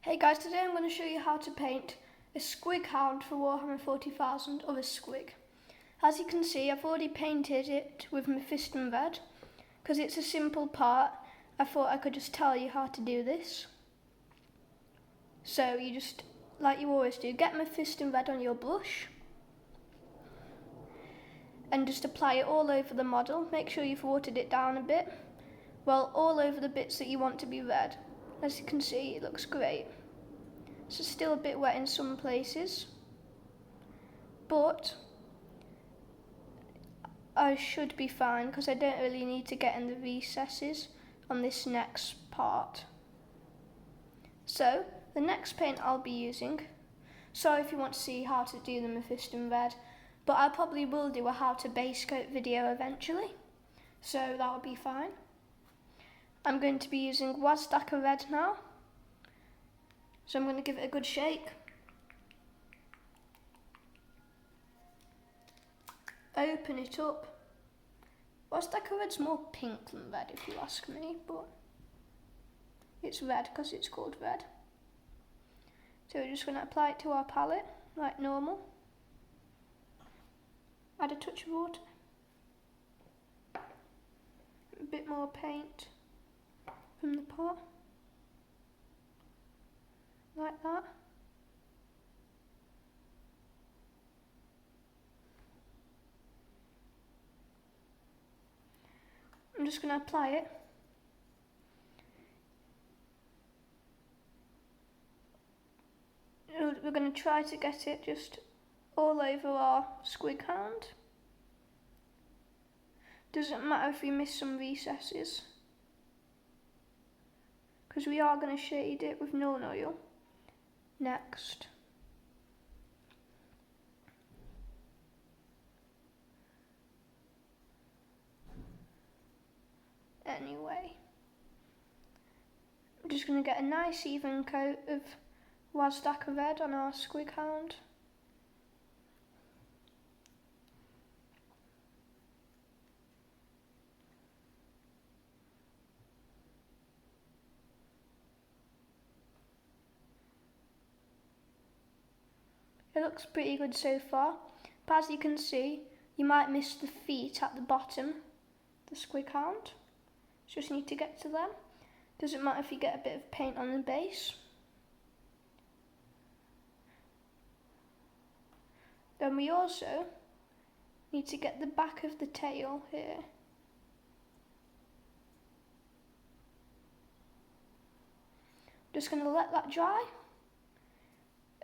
Hey guys, today I'm going to show you how to paint a squig hound for Warhammer 40,000 of a squig. As you can see, I've already painted it with Mephiston red. Because it's a simple part, I thought I could just tell you how to do this. So you just, like you always do, get Mephiston red on your brush and just apply it all over the model. Make sure you've watered it down a bit. Well, all over the bits that you want to be red. As you can see, it looks great. It's still a bit wet in some places, but I should be fine because I don't really need to get in the recesses on this next part. So, the next paint I'll be using, sorry if you want to see how to do the Mephiston red, but I probably will do a how to base coat video eventually, so that'll be fine. I'm going to be using Wazdaka red now. So I'm going to give it a good shake. Open it up. Wazdaka red's more pink than red if you ask me, but it's red because it's called red. So we're just going to apply it to our palette like normal. Add a touch of water. A bit more paint from the pot. Like that. I'm just going to apply it. We're going to try to get it just all over our squig hound. Doesn't matter if we miss some recesses, because we are going to shade it with Nuln Oil next. Anyway, I'm just going to get a nice even coat of Wazdaka red on our squig hound. It looks pretty good so far, but as you can see, you might miss the feet at the bottom, the squig hound. Just need to get to them. Doesn't matter if you get a bit of paint on the base. Then we also need to get the back of the tail here. Just going to let that dry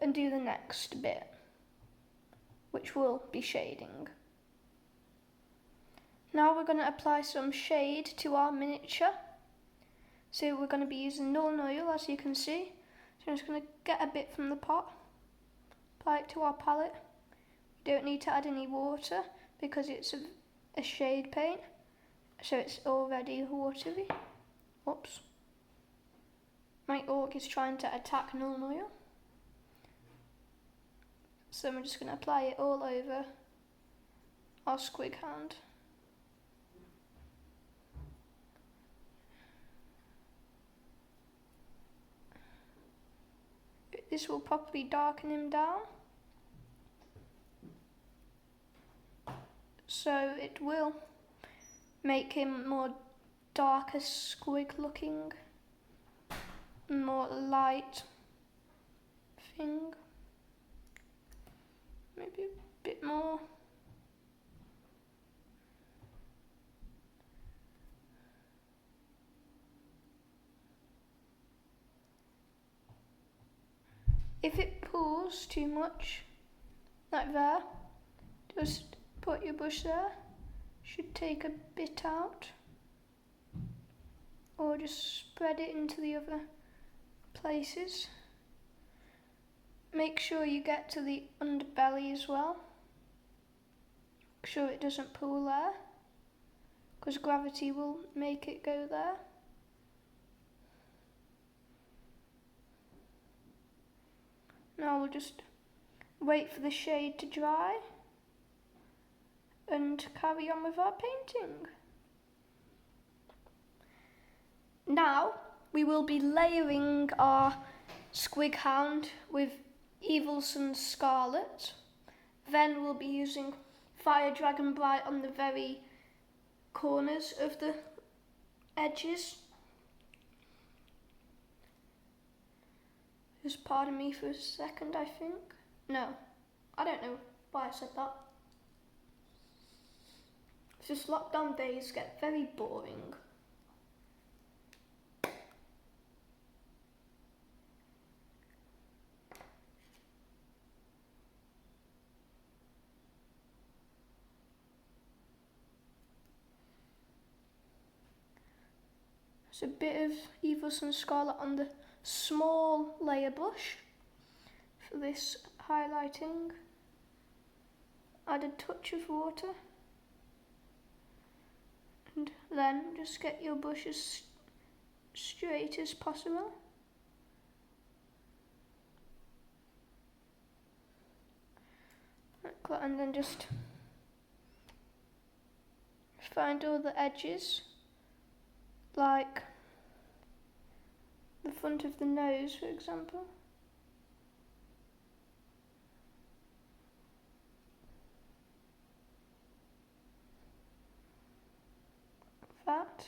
and do the next bit, which will be shading. Now we're going to apply some shade to our miniature. So we're going to be using Nuln Oil, as you can see. So I'm just going to get a bit from the pot, apply it to our palette. You don't need to add any water because it's a shade paint, so it's already watery. Oops. My orc is trying to attack Nuln Oil. So I'm just going to apply it all over our squig hound. This will probably darken him down. So it will make him more darker squig looking, more light thing. Maybe a bit more. If it pulls too much, like there, just put your brush there. Should take a bit out. Or just spread it into the other places. Make sure you get to the underbelly as well. Make sure it doesn't pull there, because gravity will make it go there. Now we'll just wait for the shade to dry and carry on with our painting. Now we will be layering our squig hound with Evil Sun Scarlet. Then we'll be using Fire Dragon Bright on the very corners of the edges. Just pardon me for a second, I think. No, I don't know why I said that. It's just lockdown days get very boring. A bit of Evil Sun Scarlet on the small layer brush for this highlighting. Add a touch of water and then just get your brush as straight as possible. Like that, and then just find all the edges, like the front of the nose, for example. That.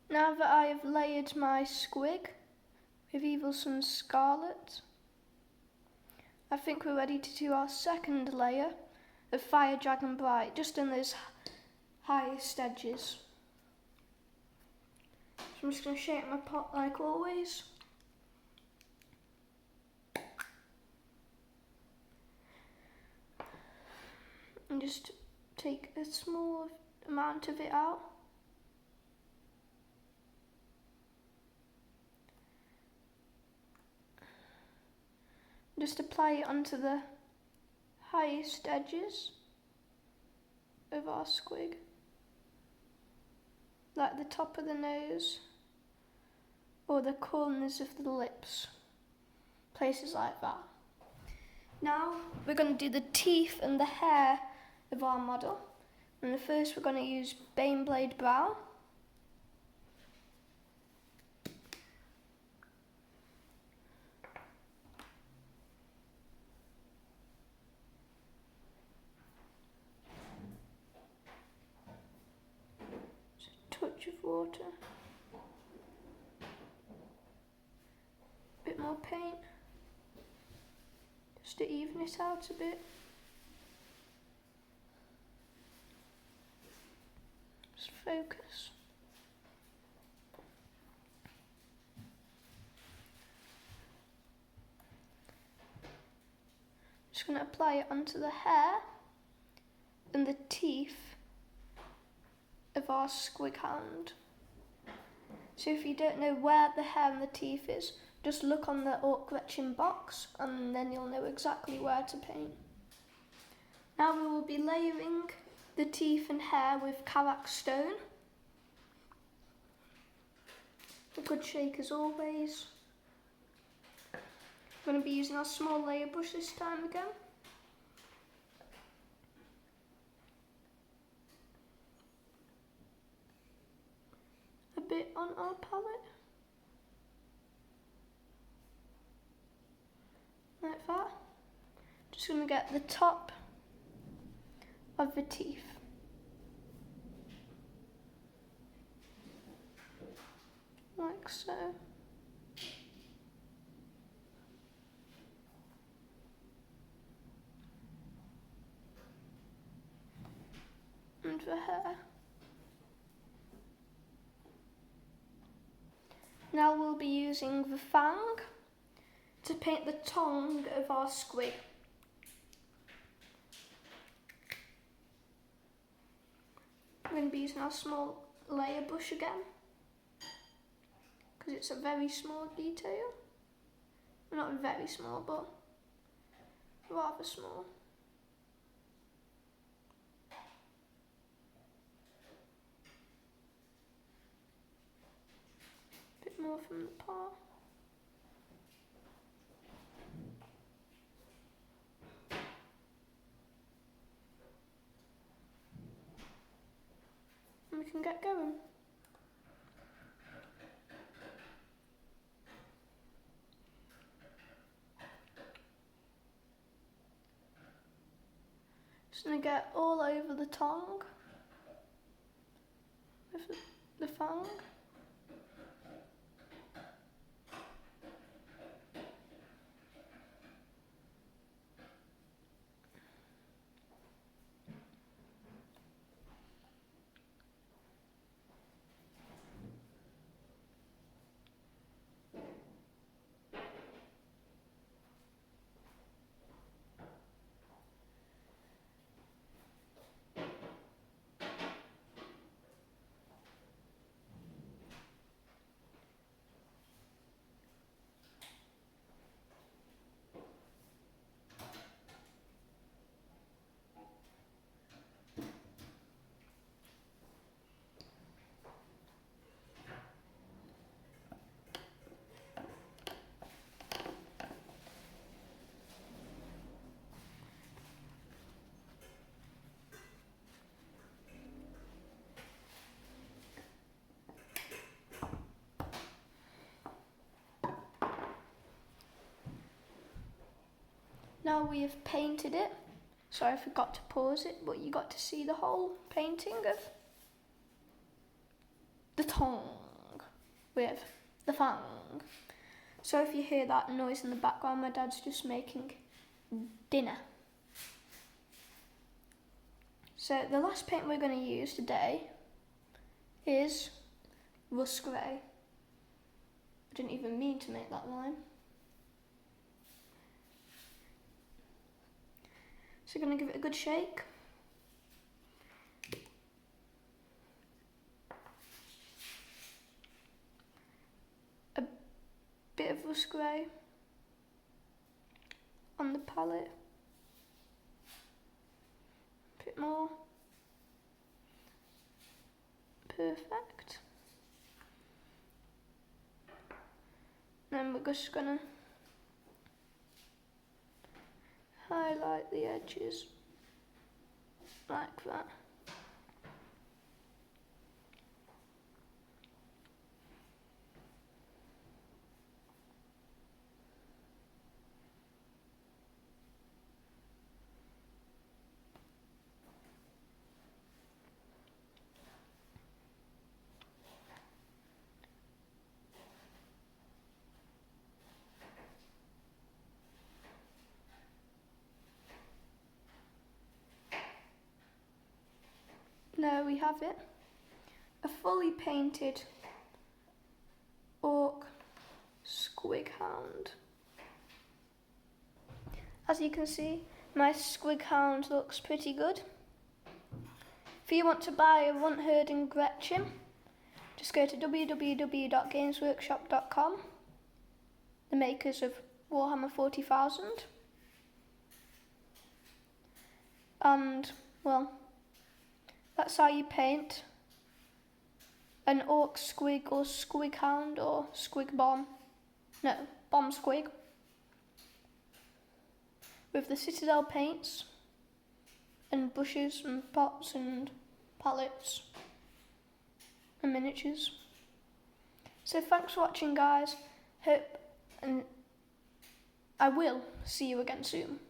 Now that I have layered my squig with Evil Sun Scarlet, I think we're ready to do our second layer of Fire Dragon Bright, just in those highest edges. So I'm just going to shape my pot like always. And just take a small amount of it out. Just apply it onto the highest edges of our squig, like the top of the nose or the corners of the lips, places like that. Now we're going to do the teeth and the hair of our model, and first we're going to use Baneblade Brown. Touch of water, a bit more paint, just to even it out a bit. Just focus. Just going to apply it onto the hair and the teeth of our squig hound. So if you don't know where the hair and the teeth is, just look on the Gretchen box and then you'll know exactly where to paint. Now we will be layering the teeth and hair with Karak Stone. A good shake as always. We're going to be using our small layer brush this time again. Bit on our palette, like that. Just going to get the top of the teeth. Like so. And the hair. Now we'll be using the fang to paint the tongue of our squig. We're going to be using our small layer brush again, because it's a very small detail. Not very small, but rather small. More from the paw. can get going. Just going to get all over the tongue with the fang. Now we have painted it. Sorry, I forgot to pause it, but you got to see the whole painting of the tongue with the fang. So if you hear that noise in the background, my dad's just making dinner. So the last paint we're going to use today is rust grey. I didn't even mean to make that line. So we're going to give it a good shake. A bit of rust grey on the palette. A bit more. Perfect. Then we're just going to highlight the edges like that. There we have it, a fully painted orc squig hound. As you can see, my squig hound looks pretty good. If you want to buy a runt herding Gretchen, just go to www.gamesworkshop.com, the makers of Warhammer 40,000, and well, that's how you paint an orc squig or squig hound or squig bomb. No, bomb squig. With the Citadel paints and brushes and pots and palettes and miniatures. So thanks for watching, guys. Hope and I will see you again soon.